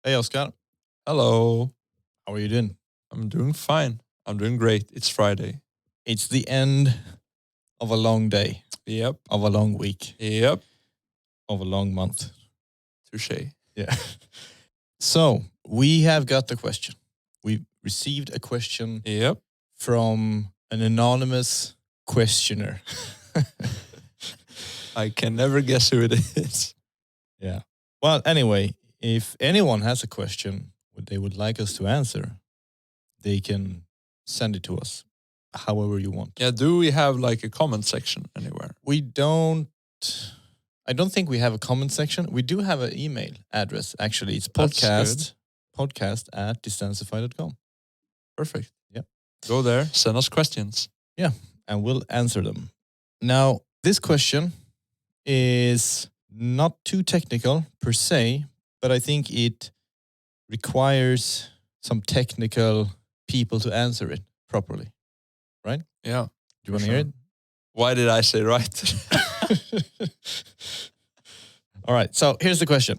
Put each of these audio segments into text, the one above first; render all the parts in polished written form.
Hey, Oscar. Hello. How are you doing? I'm doing fine. I'm doing great. It's Friday. It's the end of a long day, Yep. of a long week, Yep. of a long month. Touche. Yeah. So we have got the question. We received a question Yep. from an anonymous questioner. I can never guess who it is. Yeah. Well, anyway, if anyone has a question they would like us to answer, they can send it to us however you want. Yeah, do we have like a comment section anywhere? We don't. I don't think we have a comment section. We do have an email address, actually. It's That's podcast at distancify.com. Perfect. Yep. Go there, send us questions. And we'll answer them. Now, this question is not too technical per se, but I think it requires some technical people to answer it properly. Right? Yeah. Do you want to hear it? Why did I say right? All right. So here's the question.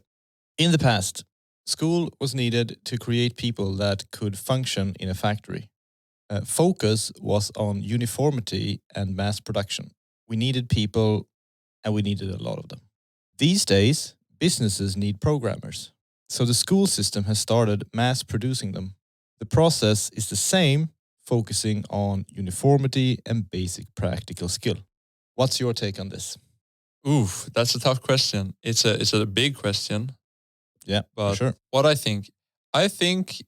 In the past, school was needed to create people that could function in a factory. Focus was on uniformity and mass production. We needed people and we needed a lot of them. These days, businesses need programmers. So the school system has started mass producing them. The process is the same, focusing on uniformity and basic practical skill. What's your take on this? Oof, that's a tough question. It's a big question. Yeah, But for sure. what I think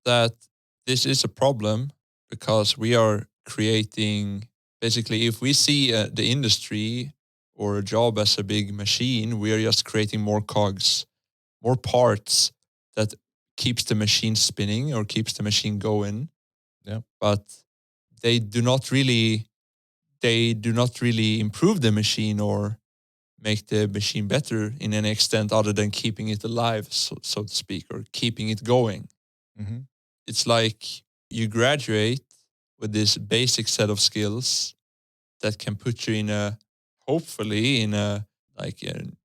that this is a problem because we are creating, basically, if we see the industry or a job as a big machine, we are just creating more cogs, more parts that keeps the machine spinning or keeps the machine going. Yeah. But they do not really improve the machine or make the machine better in any extent other than keeping it alive, so to speak, or keeping it going. Mm-hmm. It's like you graduate with this basic set of skills that can put you hopefully in a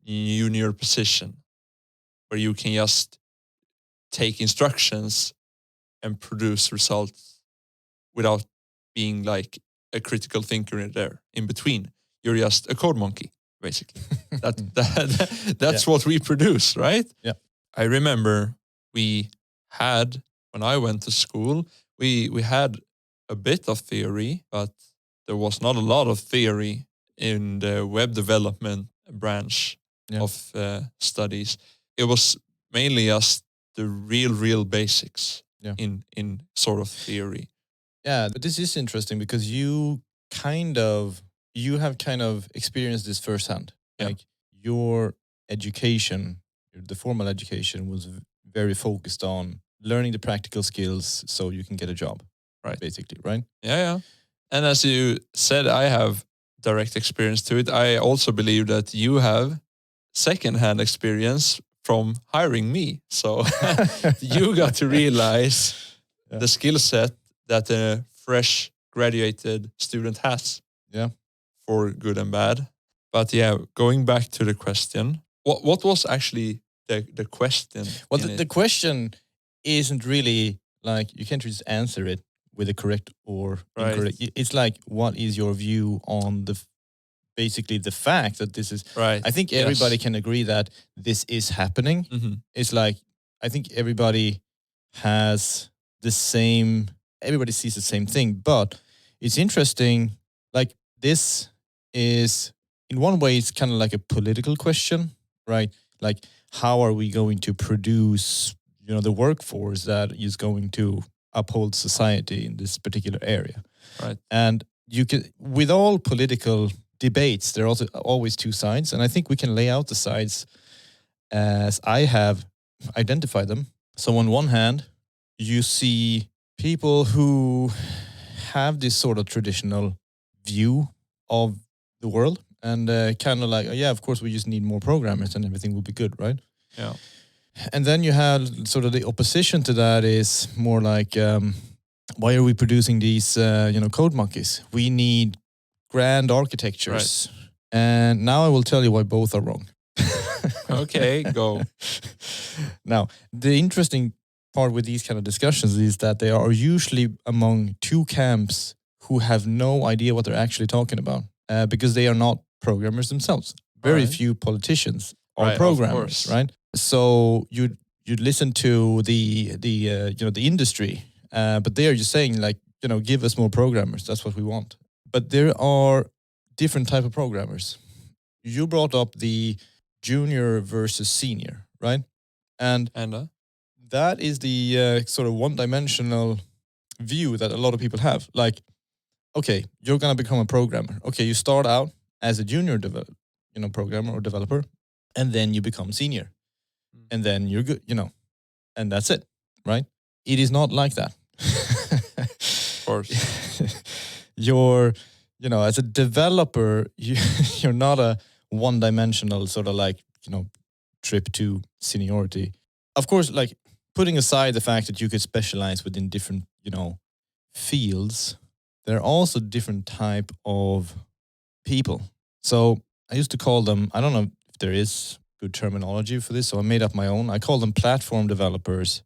junior position where you can just take instructions and produce results without being like a critical thinker in there in between. You're just a code monkey, basically. That's what we produce, right? Yeah. I remember we had, when I went to school, we had a bit of theory, but there was not a lot of theory in the web development branch of studies. It was mainly just the real basics in sort of theory. Yeah, but this is interesting because you have kind of experienced this firsthand. Yeah. Like your education, the formal education was very focused on learning the practical skills so you can get a job. Right. Basically, right? Yeah. And as you said, I have direct experience to it. I also believe that you have secondhand experience from hiring me. So you got to realize the skill set that a fresh graduated student has. Yeah. For good and bad. But yeah, going back to the question, what was actually the question? Well, the question isn't really like you can't just answer it with a correct or incorrect. It's like, what is your view on basically the fact that this is right? I think everybody can agree that this is happening. Mm-hmm. It's like I think everybody has the same. Everybody sees the same thing, but it's interesting. Like this is in one way, it's kind of like a political question, right? Like, how are we going to produce, the workforce that is going to uphold society in this particular area? Right. And you can, with all political debates, there are also always two sides, and I think we can lay out the sides as I have identified them. So on one hand, you see people who have this sort of traditional view of the world and kind of like, of course, we just need more programmers and everything will be good, right? Yeah. And then you have sort of the opposition to that is more like, why are we producing these, code monkeys? We need grand architectures. Right. And now I will tell you why both are wrong. Okay, go. Now, the interesting part with these kind of discussions is that they are usually among two camps who have no idea what they're actually talking about because they are not programmers themselves. Very Right. few politicians are Right, of programmers, course. right? So you'd listen to the industry, but they are just saying like, give us more programmers. That's what we want. But there are different type of programmers. You brought up the junior versus senior, right? And that is the sort of one-dimensional view that a lot of people have. Like, okay, you're gonna become a programmer. Okay, you start out as a junior programmer or developer, and then you become senior, and then you're good, and that's it, right? It is not like that. Of course. You're, as a developer, you're not a one-dimensional sort of like, trip to seniority. Of course, like putting aside the fact that you could specialize within different, fields, there are also different type of people. So I used to call them, I don't know if there is good terminology for this, so I made up my own. I call them platform developers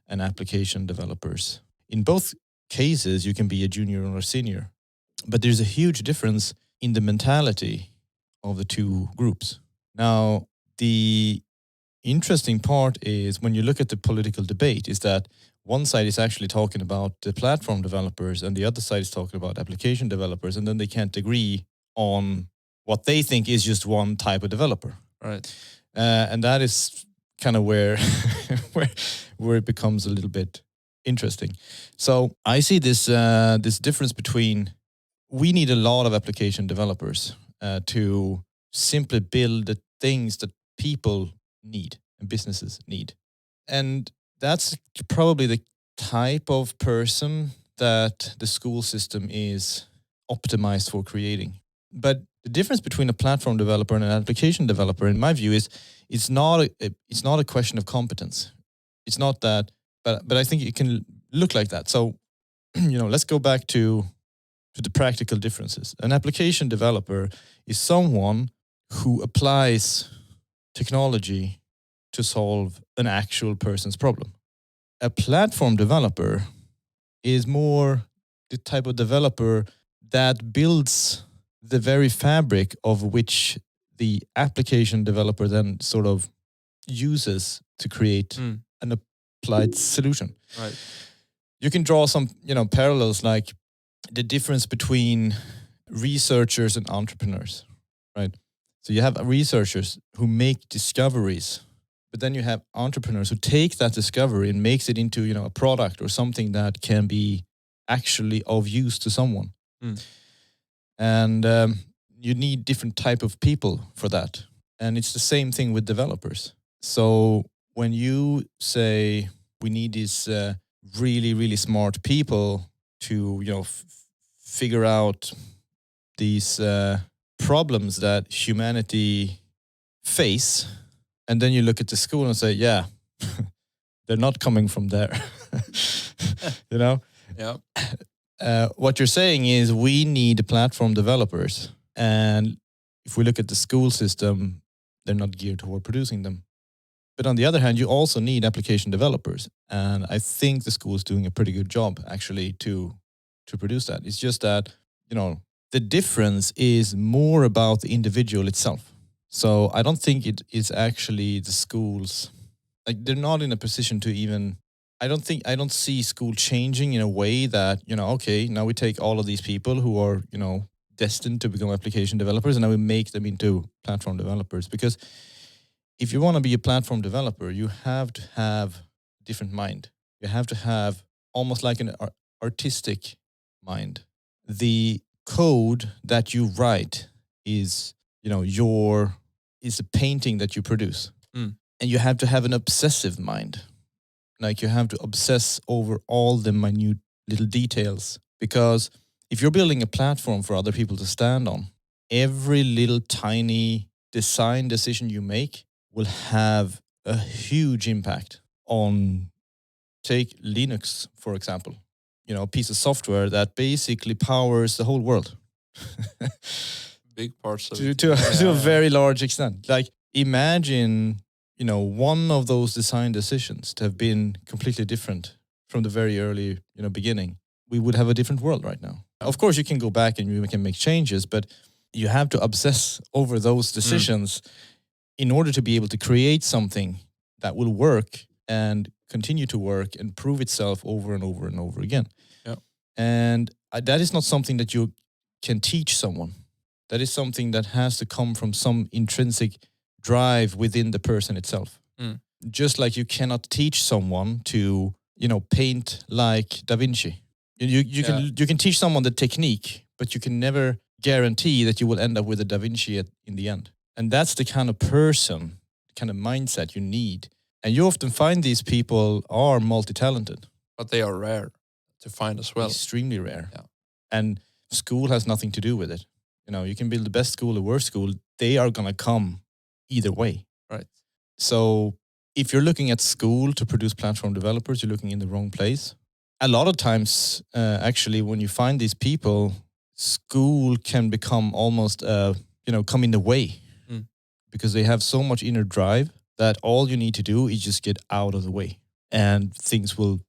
and application developers. In both cases, you can be a junior or a senior, but there's a huge difference in the mentality of the two groups. Now, the interesting part is when you look at the political debate is that one side is actually talking about the platform developers and the other side is talking about application developers, and then they can't agree on what they think is just one type of developer. Right. And that is kind of where it becomes a little bit interesting. So I see this difference between, we need a lot of application developers to simply build the things that people need and businesses need. And that's probably the type of person that the school system is optimized for creating. But the difference between a platform developer and an application developer, in my view, is it's not a question of competence. It's not that, but I think it can look like that. So, let's go back to the practical differences. An application developer is someone who applies technology to solve an actual person's problem. A platform developer is more the type of developer that builds the very fabric of which the application developer then sort of uses to create an applied solution. Right. You can draw some, parallels like the difference between researchers and entrepreneurs, right? So you have researchers who make discoveries, but then you have entrepreneurs who take that discovery and makes it into, a product or something that can be actually of use to someone. And you need different type of people for that. And it's the same thing with developers. So when you say we need these really, really smart people to, figure out these problems that humanity face, and then you look at the school and say, yeah, they're not coming from there. Yeah. What you're saying is we need platform developers. And if we look at the school system, they're not geared toward producing them. But on the other hand, you also need application developers. And I think the school is doing a pretty good job actually to produce that. It's just that, the difference is more about the individual itself. So I don't think it is actually the schools, like they're not in a position to even, I don't see school changing in a way that, okay, now we take all of these people who are, destined to become application developers and now we make them into platform developers. Because if you want to be a platform developer, you have to have a different mind. You have to have almost like an artistic mind. The code that you write is, is a painting that you produce. And you have to have an obsessive mind. Like you have to obsess over all the minute little details. Because if you're building a platform for other people to stand on, every little tiny design decision you make will have a huge impact on, take Linux, for example. A piece of software that basically powers the whole world. Big parts of to a very large extent. Like imagine, one of those design decisions to have been completely different from the very early, beginning. We would have a different world right now. Of course, you can go back and you can make changes, but you have to obsess over those decisions in order to be able to create something that will work and continue to work and prove itself over and over and over again. Yeah. And that is not something that you can teach someone. That is something that has to come from some intrinsic drive within the person itself. Just like you cannot teach someone to, paint like Da Vinci. You can teach someone the technique, but you can never guarantee that you will end up with a Da Vinci in the end. And that's the kind of person, kind of mindset you need. And you often find these people are multi-talented. But they are rare to find as well. Extremely rare. Yeah. And school has nothing to do with it. You can build the best school, the worst school. They are going to come either way. Right. So if you're looking at school to produce platform developers, you're looking in the wrong place. A lot of times, actually, when you find these people, school can become almost, come in the way. Because they have so much inner drive that all you need to do is just get out of the way and things will,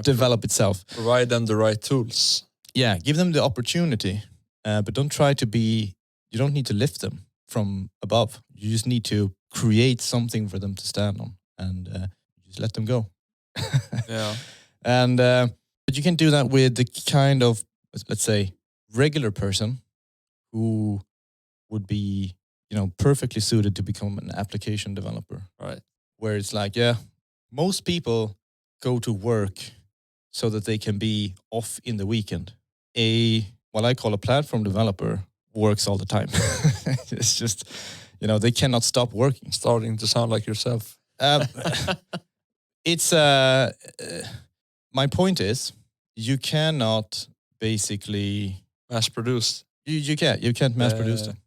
develop itself. Provide them the right tools. Yeah, give them the opportunity, but don't try to be, you don't need to lift them from above. You just need to create something for them to stand on and just let them go. Yeah. And, but you can do that with the kind of, let's say, regular person who would be, perfectly suited to become an application developer. Right. Where it's like, most people go to work so that they can be off in the weekend. What I call a platform developer works all the time. It's just, they cannot stop working. Starting to sound like yourself. It's, my point is, you cannot basically mass produce. You can't mass produce them.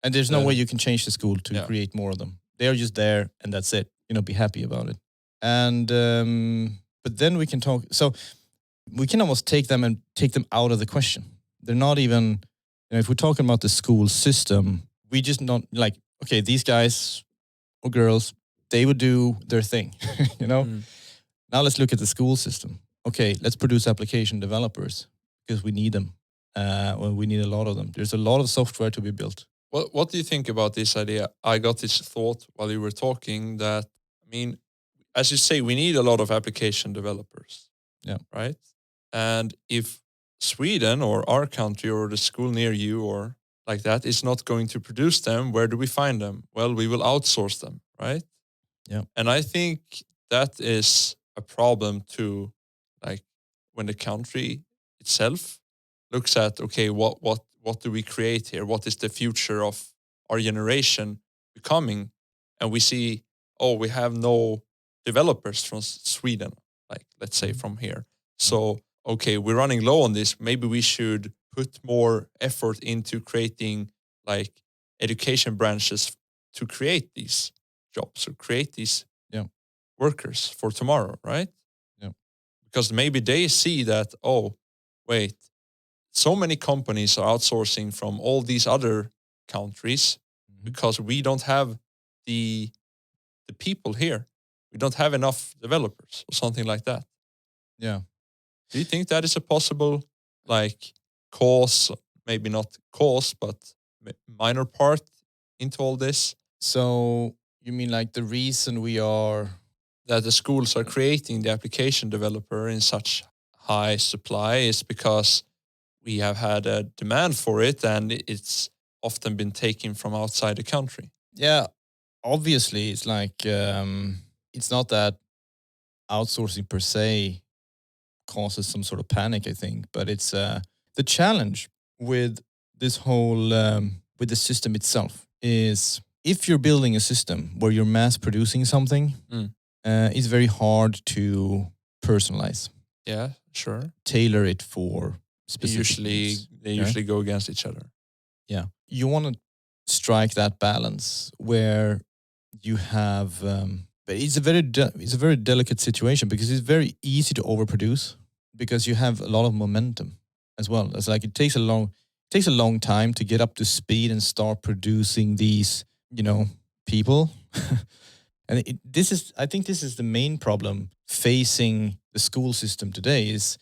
And there's no way you can change the school to create more of them. They're just there and that's it. Be happy about it. And, but then we can talk. So we can almost take them out of the question. They're not even, if we're talking about the school system, we just not like, okay, these guys or girls, they would do their thing, Now let's look at the school system. Okay, let's produce application developers because we need them. We need a lot of them. There's a lot of software to be built. What do you think about this idea? I got this thought while you were talking that, as you say, we need a lot of application developers. Yeah. Right? And if Sweden or our country or the school near you or like that is not going to produce them, where do we find them? Well, we will outsource them, right? Yeah. And I think that is a problem too, like when the country itself looks at, okay, what do we create here? What is the future of our generation becoming? And we see, we have no developers from Sweden, like let's say from here. So, okay, we're running low on this. Maybe we should put more effort into creating like education branches to create these jobs or create these workers for tomorrow, right? Yeah. Because maybe they see that, wait, so many companies are outsourcing from all these other countries because we don't have the people here. We don't have enough developers or something like that. Yeah. Do you think that is a possible cause, maybe not cause, but minor part into all this? So you mean like the reason that the schools are creating the application developer in such high supply is because we have had a demand for it and it's often been taken from outside the country? Yeah, obviously it's like, it's not that outsourcing per se causes some sort of panic, I think, but it's the challenge with this whole, with the system itself is if you're building a system where you're mass producing something, it's very hard to personalize. Yeah, sure. Tailor it for specific needs. They usually go against each other. Yeah. You want to strike that balance where you have, but it's a very delicate situation because it's very easy to overproduce because you have a lot of momentum as well. It's like it takes takes a long time to get up to speed and start producing these, people. And I think this is the main problem facing the school system today. Is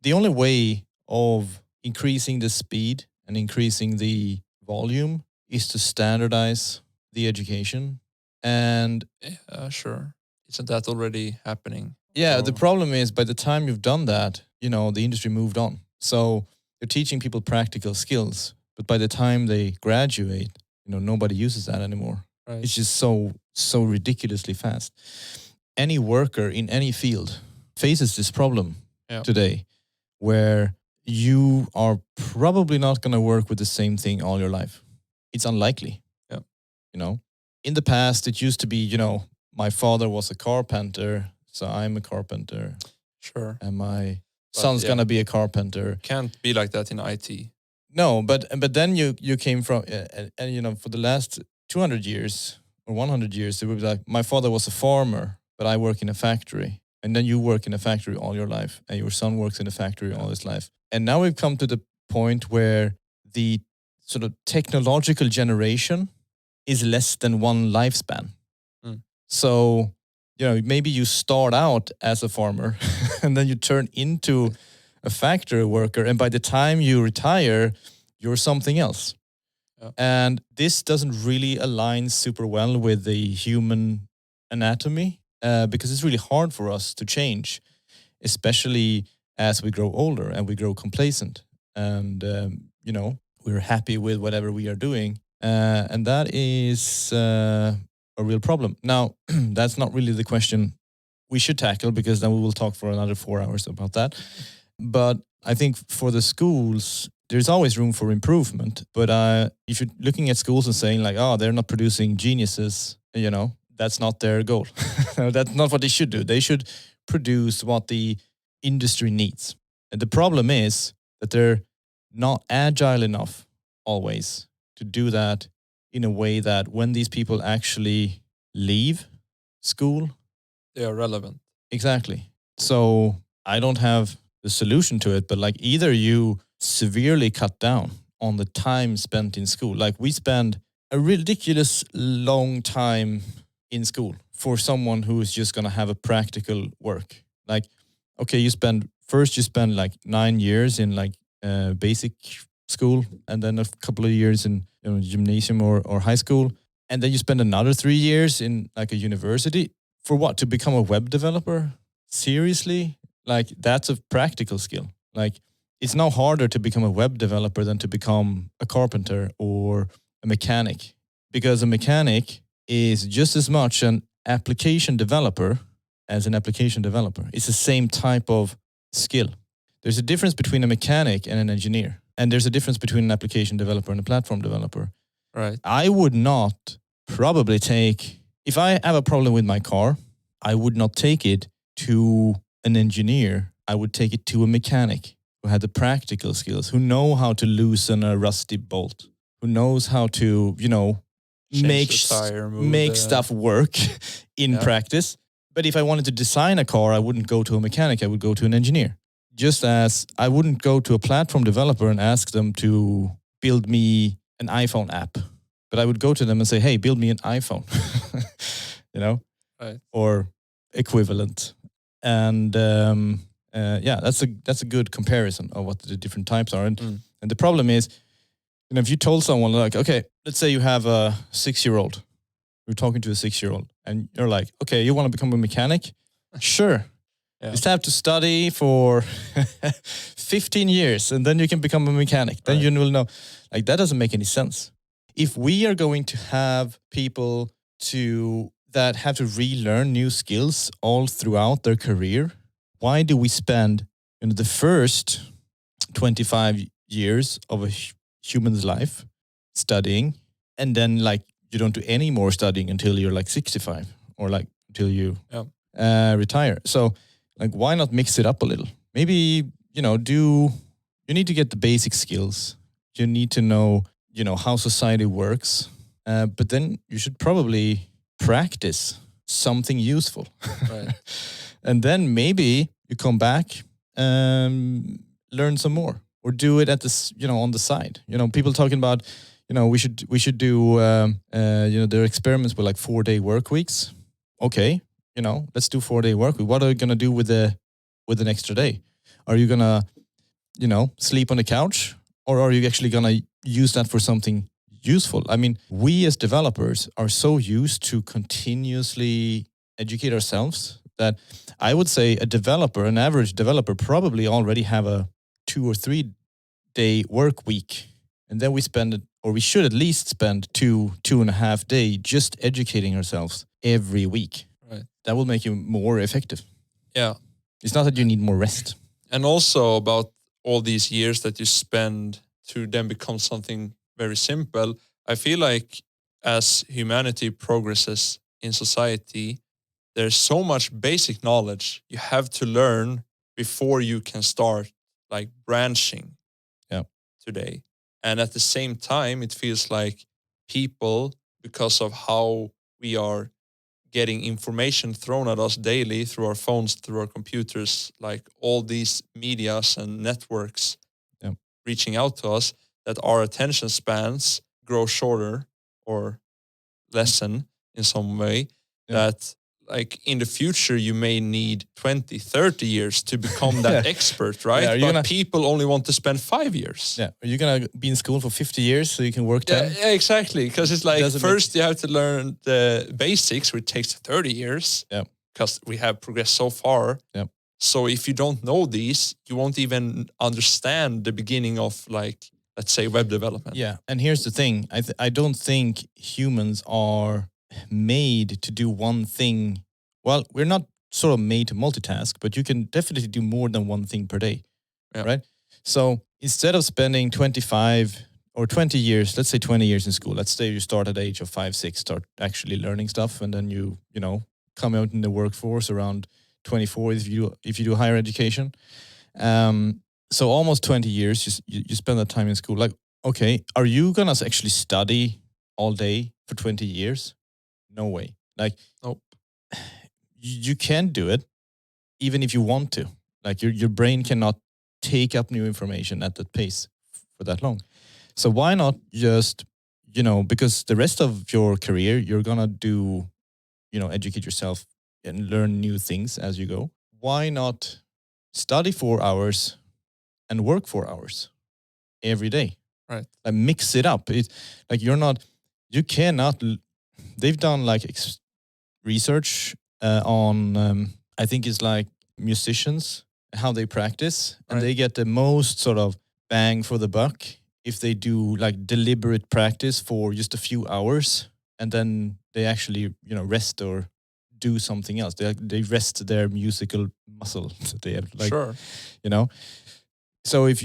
the only way of increasing the speed and increasing the volume is to standardize the education. And Yeah, sure. Isn't that already happening? yeah, the Or- problem is by the time you've done that, the industry moved on. So you're teaching people practical skills, but by the time they graduate, nobody uses that anymore. Right. It's just so ridiculously fast. Any worker in any field faces this problem Yeah. today, where you are probably not going to work with the same thing all your life. It's unlikely. Yeah. In the past, it used to be, my father was a carpenter, so I'm a carpenter, Sure. and my But, son's yeah. gonna be a carpenter. Can't be like that in IT. No, but then you came from, and for the last 200 years or 100 years, it would be like my father was a farmer, but I work in a factory, and then you work in a factory all your life, and your son works in a factory all his life, and now we've come to the point where the sort of technological generation is less than one lifespan. Mm. So maybe you start out as a farmer, and then you turn into a factory worker, and by the time you retire, you're something else. Yeah. And this doesn't really align super well with the human anatomy, because it's really hard for us to change, especially as we grow older and we grow complacent, and we're happy with whatever we are doing, and that is a real problem. Now, that's not really the question we should tackle, because then we will talk for another 4 hours about that. But I think for the schools, there's always room for improvement. But if you're looking at schools and saying like, oh, they're not producing geniuses, that's not their goal. That's not what they should do. They should produce what the industry needs. And the problem is that they're not agile enough always to do that in a way that when these people actually leave school, They are relevant. exactly. So I don't have the solution to it, but like either you severely cut down on the time spent in school. Like we spend a ridiculous long time in school for someone who is just going to have a practical work. Like, okay, you spend like 9 years in like basic school, and then a couple of years in gymnasium or high school, and then you spend another 3 years in like a university for what? To become a web developer? Seriously? Like that's a practical skill. Like it's now harder to become a web developer than to become a carpenter or a mechanic, because a mechanic is just as much an application developer as an application developer. It's the same type of skill. There's a difference between a mechanic and an engineer. And there's a difference between an application developer and a platform developer. Right. I would not probably take, if I have a problem with my car, I would not take it to an engineer. I would take it to a mechanic who had the practical skills, who know how to loosen a rusty bolt, who knows how to, Change make the tire, move make the- stuff work in Yeah. practice. But if I wanted to design a car, I wouldn't go to a mechanic. I would go to an engineer. Just as I wouldn't go to a platform developer and ask them to build me an iPhone app, but I would go to them and say, "Hey, build me an iPhone," Right. or equivalent. And that's a good comparison of what the different types are. And the problem is, if you told someone like, okay, let's say you have a 6-year-old, you're talking to a 6-year-old, and you're like, okay, you want to become a mechanic? Sure. Yeah. Just have to study for 15 years, and then you can become a mechanic. Then Right. you will know. Like that doesn't make any sense. If we are going to have people that have to relearn new skills all throughout their career, why do we spend the first 25 years of a human's life studying, and then like you don't do any more studying until you're like 65 or like until you retire? So like, why not mix it up a little? Maybe, you need to get the basic skills. You need to know, how society works. But then you should probably practice something useful. Right. And then maybe you come back and learn some more, or do it at this, on the side. People talking about, we should do, their experiments with like 4-day work weeks. Okay, let's do 4-day work week. What are you gonna do with an extra day? Are you gonna, sleep on the couch, or are you actually gonna use that for something useful? I mean, we as developers are so used to continuously educate ourselves that I would say an average developer probably already have a 2 or 3-day work week. And then we should at least spend 2.5 days just educating ourselves every week. Right. That will make you more effective. Yeah. It's not that you need more rest. And also about all these years that you spend to then become something very simple. I feel like as humanity progresses in society, there's so much basic knowledge you have to learn before you can start like branching today. And at the same time, it feels like people, because of how we are getting information thrown at us daily through our phones, through our computers, like all these medias and networks reaching out to us, that our attention spans grow shorter or lessen in some way. That like in the future you may need 20, 30 years to become that expert, right? But people only want to spend 5 years. Yeah. Are you going to be in school for 50 years so you can work 10? Yeah, exactly. Because it's like first you have to learn the basics, which takes 30 years. Yeah. Because we have progressed so far. Yeah. So if you don't know these, you won't even understand the beginning of like, let's say, web development. Yeah. And here's the thing. I don't think humans are made to do one thing. Well, we're not sort of made to multitask, but you can definitely do more than one thing per day, right? So instead of spending 25 or 20 years, let's say 20 years in school, let's say you start at the age of 5, 6, start actually learning stuff, and then you come out in the workforce around 24 if you do higher education. So almost 20 years you spend that time in school. Like, okay, are you gonna actually study all day for 20 years? No way. Like, nope. You can't do it, even if you want to. Like your brain cannot take up new information at that pace for that long. So why not just, because the rest of your career you're gonna do, educate yourself and learn new things as you go. Why not study 4 hours and work 4 hours every day? Right. Like mix it up. It's like you cannot. They've done like research on, I think it's like musicians, how they practice, and they get the most sort of bang for the buck if they do like deliberate practice for just a few hours, and then they actually, rest or do something else. They rest their musical muscle. They have like, sure. So if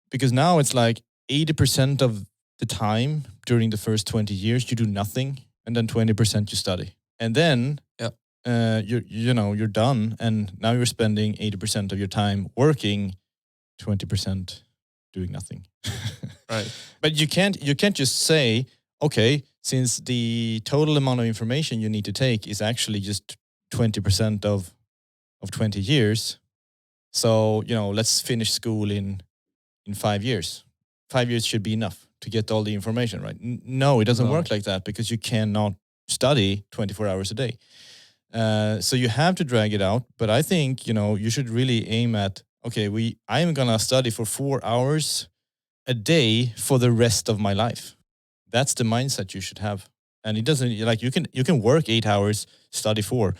because now it's like 80% of the time during the first 20 years you do nothing, and then 20% you study, and then you're done, and now you're spending 80% of your time working, 20% doing nothing. Right. But you can't just say, okay, since the total amount of information you need to take is actually just 20% of 20 years, so let's finish school in 5 years. 5 years should be enough to get all the information, right? No, it doesn't work like that, because you cannot study 24 hours a day. So you have to drag it out. But I think, you should really aim at, okay, I am going to study for 4 hours a day for the rest of my life. That's the mindset you should have. And it doesn't, like, you can work 8 hours, study 4,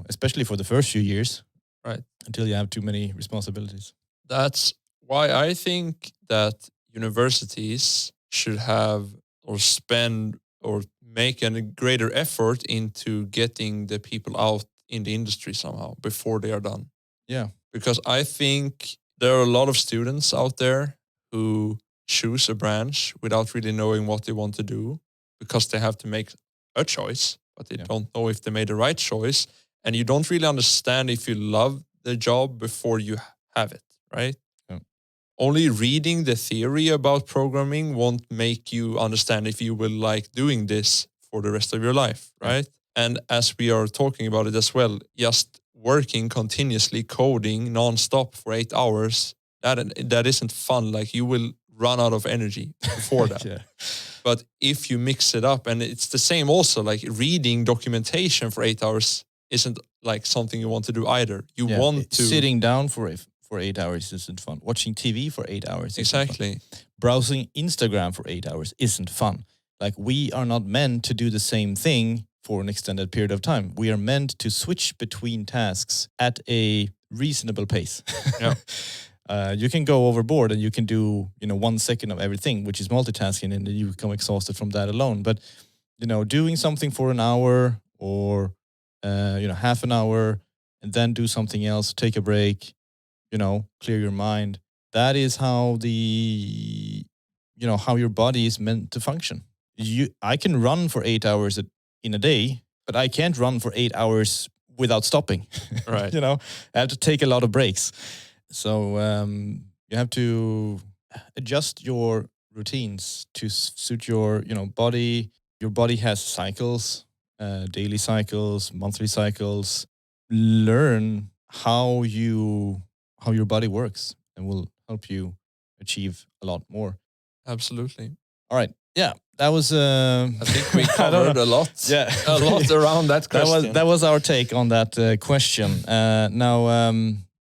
especially for the first few years. Right. Until you have too many responsibilities. That's why I think that universities should have or spend or make a greater effort into getting the people out in the industry somehow before they are done. Yeah. Because I think there are a lot of students out there who choose a branch without really knowing what they want to do, because they have to make a choice, but they don't know if they made the right choice. And you don't really understand if you love the job before you have it, right? Yeah. Only reading the theory about programming won't make you understand if you will like doing this for the rest of your life, right? Yeah. And as we are talking about it as well, just working continuously, coding nonstop for 8 hours that isn't fun. Like you will run out of energy before that. Yeah. But if you mix it up, and it's the same also, like reading documentation for 8 hours isn't like something you want to do either. You Yeah. want to Sitting down for 8 hours isn't fun. Watching TV for 8 hours isn't fun. exactly. Browsing Instagram for 8 hours isn't fun. Like we are not meant to do the same thing for an extended period of time. We are meant to switch between tasks at a reasonable pace. Yeah. You can go overboard and you can do 1 second of everything, which is multitasking, and then you become exhausted from that alone. But doing something for an hour or half an hour, and then do something else, take a break, clear your mind. That is how how your body is meant to function. I can run for 8 hours in a day, but I can't run for 8 hours without stopping. Right. I have to take a lot of breaks. So you have to adjust your routines to suit your body. Your body has cycles, daily cycles, monthly cycles. Learn how your body works, and will help you achieve a lot more. Absolutely. All right. Yeah, that was. I think we I don't covered know. a lot. Yeah, A lot around that question. That was our take on that question. Now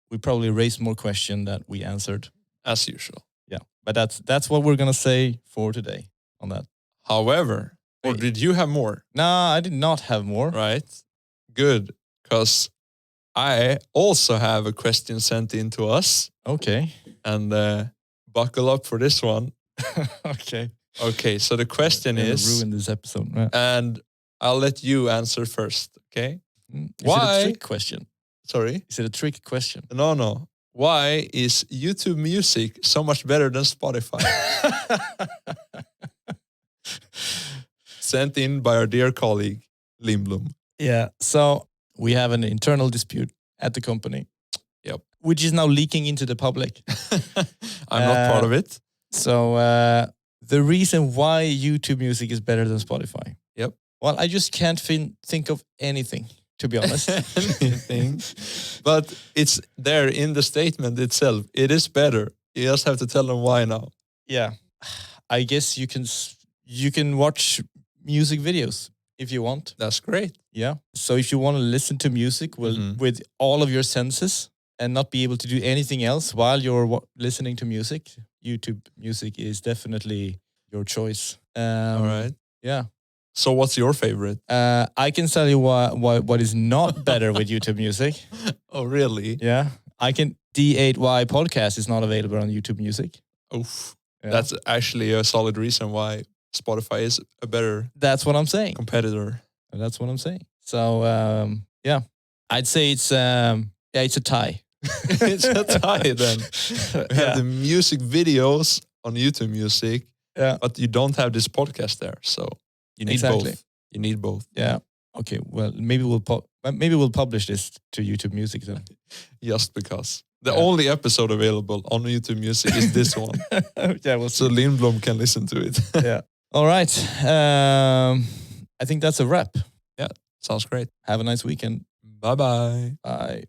we probably raised more questions that we answered. As usual. Yeah, but that's what we're gonna say for today on that. However, or Wait. did you have more? Nah, I did not have more. Right. Good. Because I also have a question sent in to us. Okay. And buckle up for this one. Okay. Okay, so the question Gonna is, ruin this episode. Yeah. and I'll let you answer first, okay? Is Why? it a trick question? Sorry? Is it a trick question? No. Why is YouTube Music so much better than Spotify? Sent in by our dear colleague, Lindblom. Yeah. So we have an internal dispute at the company. Yep. Which is now leaking into the public. I'm not part of it. So the reason why YouTube Music is better than Spotify. Yep. Well, I just can't think of anything, to be honest. Anything. But it's there in the statement itself. It is better. You just have to tell them why now. Yeah. I guess you can watch music videos if you want. That's great. Yeah. So if you want to listen to music with all of your senses and not be able to do anything else while you're listening to music, YouTube Music is definitely your choice. All right. Yeah. So what's your favorite? I can tell you what is not better with YouTube Music. Oh, really? Yeah. D8Y podcast is not available on YouTube Music. Oof. Yeah. That's actually a solid reason why Spotify is a better That's what I'm saying. competitor. That's what I'm saying. So yeah, I'd say it's a tie. It's a tie then. We have the music videos on YouTube Music, but you don't have this podcast there. So you need both. You need both. Yeah. Okay. Well, maybe we'll publish this to YouTube Music then. Just because. The only episode available on YouTube Music is this one. Yeah. So Lindblom can listen to it. Yeah. All right. I think that's a wrap. Yeah. Sounds great. Have a nice weekend. Bye-bye. Bye.